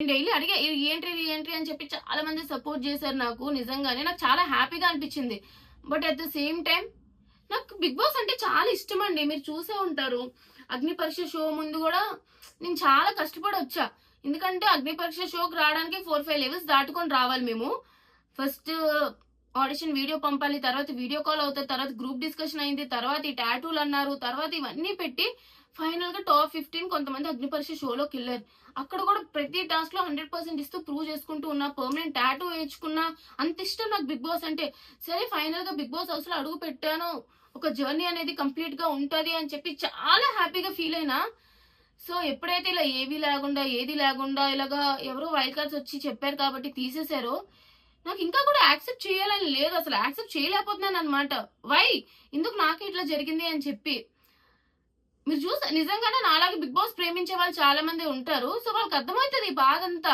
Daily అడిగా ఏంటి అని చెప్పి చాలా మంది సపోర్ట్ చేశారు నాకు. నిజంగానే నాకు చాలా హ్యాపీగా అనిపించింది. But at the same time నాకు బిగ్ బాస్ అంటే చాలా ఇష్టమండి. మీరు చూసే ఉంటారు. అగ్ని పరీక్ష షో ముందు గూడా నేను చాలా కష్టపడి వచ్చా. ఎందుకంటే అగ్ని పరీక్ష షోకి రావడానికి 4, 5 లెవెల్స్ దాటుకొని రావాలి మేము. ఫస్ట్ ఆడిషన్ వీడియో పంపాలి. తర్వాత వీడియో కాల్ అవుతది. తర్వాత గ్రూప్ డిస్కషన్ అయింది. తర్వాత ఈ టాటూలన్నారు. తర్వాత ఇవన్నీ పెట్టి ఫైనల్‌గా టాప్ 15 కొంతమంది అగ్ని పరీక్ష షోలోకెళ్లారు. అక్కడ కూడా ప్రతి టాస్క్‌లో 100% ఇస్తూ ప్రూవ్ చేసుకుంటూ ఉన్నా. పర్మనెంట్ టాటూ ఏయించుకున్నా. అంత ఇష్టం నాకు బిగ్ బాస్ అంటే. సరే ఫైనల్‌గా బిగ్ బాస్ హౌస్‌లో అడుగు పెట్టాను. ఒక జర్నీ అనేది కంప్లీట్‌గా ఉంటది అని చెప్పి చాలా హ్యాపీగా ఫీల్ అయినా. సో, ఎప్పుడైతే ఇలా ఏది లేకుండా ఇలాగా ఎవరో వైల్డ్ కార్డ్స్ వచ్చి చెప్పారు కాబట్టి తీసేసారో, నాకు ఇంకా కూడా యాక్సెప్ట్ చేయాలని లేదు. అసలు యాక్సెప్ట్ చేయలేకపోతున్నానన్నమాట. వై? ఎందుకు నాకే ఇట్లా జరిగింది అని చెప్పి. మీరు నిజంగానే నాలాగా బిగ్ బాస్ ప్రేమించే వాళ్ళు చాలా మంది ఉంటారు. సో, వాళ్ళకి అర్థమైతది ఈ బాధంతా.